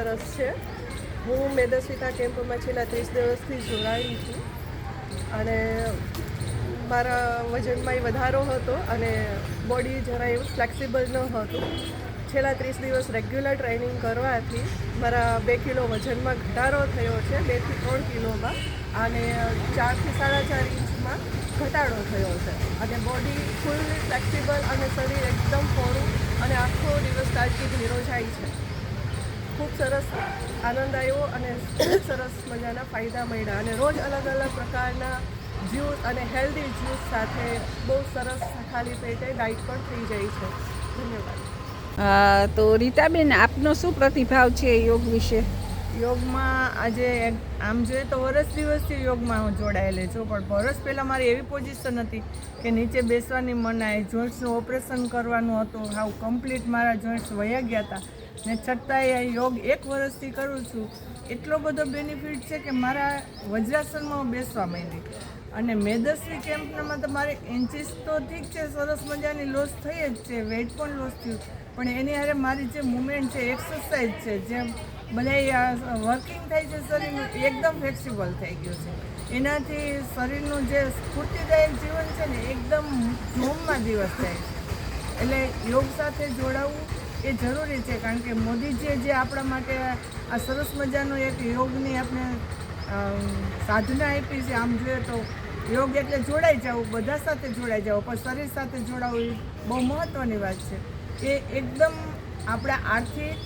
સરસ છે. હું મેદસ્વીતા કેમ્પમાં છેલ્લા 30 દિવસથી જોડાઈ છું અને મારા વજનમાં વધારો હતો અને બોડી જરા એવું ફ્લેક્સિબલ ન હતું. છેલ્લા 30 દિવસ રેગ્યુલર ટ્રેનિંગ કરવાથી મારા 2 કિલો વજનમાં ઘટાડો થયો છે, 2 થી 3 કિલોમાં, અને 4 થી 4.5 ઇંચમાં ઘટાડો થયો છે અને બોડી ફૂલ ફ્લેક્સિબલ અને શરીર એકદમ પોરું અને આખો દિવસ તાજગીભેરો જાય છે. ખૂબ સરસ આનંદ આવ્યો અને સરસ મજાના ફાયદા મળ્યા અને રોજ અલગ અલગ પ્રકારના જ્યુસ અને હેલ્ધી જ્યુસ સાથે બહુ સરસ ખાલી પેટે ડાઈટ પણ થઈ જાય છે. ધન્યવાદ. તો રીટાબેન, આપનો શું પ્રતિભાવ છે યોગ વિશે? યોગમાં આજે આમ જોઈએ તો વરસ દિવસથી યોગમાં હું જોડાયેલી છું, પણ વરસ પહેલાં મારી એવી પોઝિશન હતી કે નીચે બેસવાની મનાઈ, જોઈન્ટ્સનું ઓપરેશન કરવાનું હતું, હાવ કમ્પ્લીટ મારા જોઈન્ટ્સ વયા ગયા હતા ને છતાંય યોગ 1 વર્ષથી કરું છું. એટલો બધો બેનિફિટ છે કે મારા વજ્રાસનમાં બેસવા માંડી. અને મેદસ્વી કેમ્પમાં તો મારે ઇન્ચીસ તો ઠીક છે, સરસ મજાની લોસ થઈ જ છે, વેઇટ પણ લોસ થયું, પણ એની હારે મારી જે મુવમેન્ટ છે, એક્સરસાઇઝ છે, જેમ બધા વર્કિંગ થાય છે શરીરનું, એકદમ ફ્લેક્સિબલ થઈ ગયું છે. એનાથી શરીરનું જે સ્ફૂર્તિદાયક જીવન છે ને એકદમ જોમમાં દિવસ જાય છે. એટલે યોગ સાથે જોડાવવું એ જરૂરી છે, કારણ કે મોદીજીએ જે આપણા માટે આ સરસ મજાનો એક યોગની આપણે સાધના આપી છે. આમ જોઈએ તો યોગ એટલે જોડાઈ જવું, બધા સાથે જોડાઈ જવું, પણ શરીર સાથે જોડાવવું એ બહુ મહત્ત્વની વાત છે. એ એકદમ આપણા આર્થિક,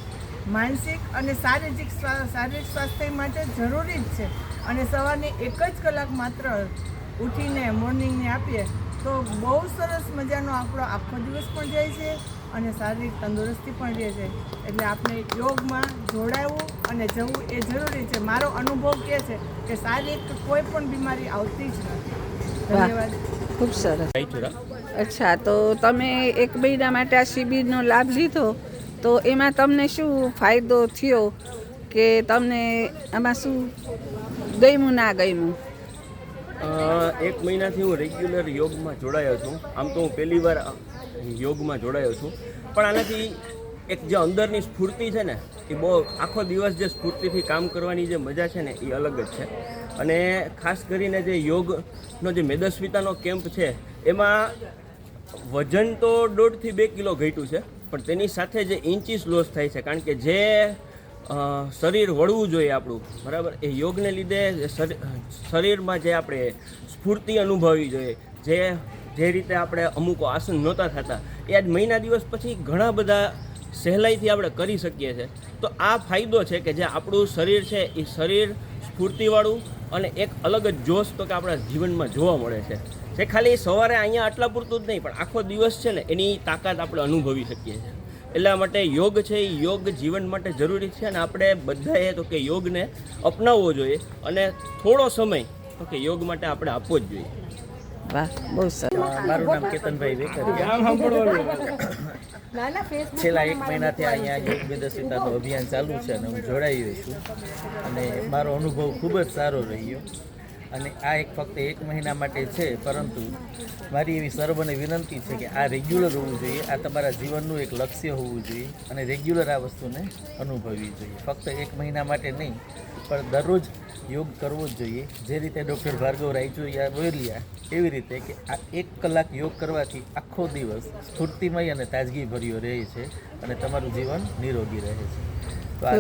માનસિક અને શારીરિક સ્વાસ્થ્ય માટે જરૂરી જ છે. અને સવારની 1 જ કલાક માત્ર ઉઠીને મોર્નિંગને આપીએ તો બહુ સરસ મજાનો આપણો આખો દિવસ પણ જાય છે અને શારીરિક તંદુરસ્તી પણ રહે છે. એટલે આપણે યોગમાં જોડાવવું અને જવું એ જરૂરી છે. મારો અનુભવ કહે છે કે શારીરિક કોઈ પણ બીમારી આવતી જ નથી. ધન્યવાદ. ખૂબ સરસ. અચ્છા, તો તમે 1 મહિના માટે આ શિબિરનો લાભ લીધો, તો એમાં તમને શું ફાયદો થયો કે તમને આમાં શું ગમ્યું ના ગમ્યું? 1 મહિનાથી હું રેગ્યુલર યોગમાં જોડાયો છું. આમ તો હું પહેલી વાર યોગમાં જોડાયો છું, પણ આનાથી એક જે અંદરની સ્ફૂર્તિ છે ને, એ બહુ આખો દિવસ જે સ્ફૂર્તિથી કામ કરવાની જે મજા છે ને, એ અલગ જ છે. અને ખાસ કરીને જે યોગનો જે મેદસ્વીતાનો કેમ્પ છે, એમાં વજન તો 1.5 થી 2 કિલો ઘટ્યું છે, પણ તેની સાથે જે ઇન્ચીસ લોસ થાય છે, કારણ કે જે શરીર વળવું જોઈએ આપણું, બરાબર, એ યોગને લીધે શરીરમાં જે આપણે સ્ફૂર્તિ અનુભવવી જોઈએ, જે રીતે આપણે અમુક આસન નહોતા થતા, એ આજ મહિના દિવસ પછી ઘણા બધા સહેલાઈથી આપણે કરી શકીએ છીએ. તો આ ફાયદો છે કે જે આપણું શરીર છે, એ શરીર સ્ફૂર્તિવાળું અને એક અલગ જ જોશ તો કે આપણા જીવનમાં જોવા મળે છે. જે ખાલી સવારે અહીંયા આટલા પૂરતું જ નહીં, પણ આખો દિવસ છે ને, એની તાકાત આપણે અનુભવી શકીએ છીએ. એટલા માટે યોગ છે, એ યોગ જીવન માટે જરૂરી છે અને આપણે બધાએ તો કે યોગને અપનાવવો જોઈએ અને થોડો સમય તો કે યોગ માટે આપણે આપવો જ જોઈએ. વાહ, બહુ સરસ. મારું નામ કેતનભાઈ વેકરિયા. છેલ્લા 1 મહિનાથી અહીંયા યોગ મેદસ્વીતાનું અભિયાન ચાલુ છે અને હું જોડાયો છું અને મારો અનુભવ ખૂબ જ સારો રહ્યો. અને આ ફક્ત 1 મહિના માટે છે, પરંતુ મારી એવી સર્વને વિનંતી છે કે આ રેગ્યુલર હોવું જોઈએ. આ તમારા જીવનનું એક લક્ષ્ય હોવું જોઈએ અને રેગ્યુલર આ વસ્તુને અનુભવવી જોઈએ. ફક્ત 1 મહિના માટે નહીં, પણ દરરોજ યોગ કરવો જ જોઈએ. જે રીતે ડૉક્ટર ભાર્ગવ રાયચુરિયા બોલ્યા એવી રીતે કે આ 1 કલાક યોગ કરવાથી આખો દિવસ સ્ફૂર્તિમય અને તાજગીભર્યો રહે છે અને તમારું જીવન નિરોગી રહે છે. તો આ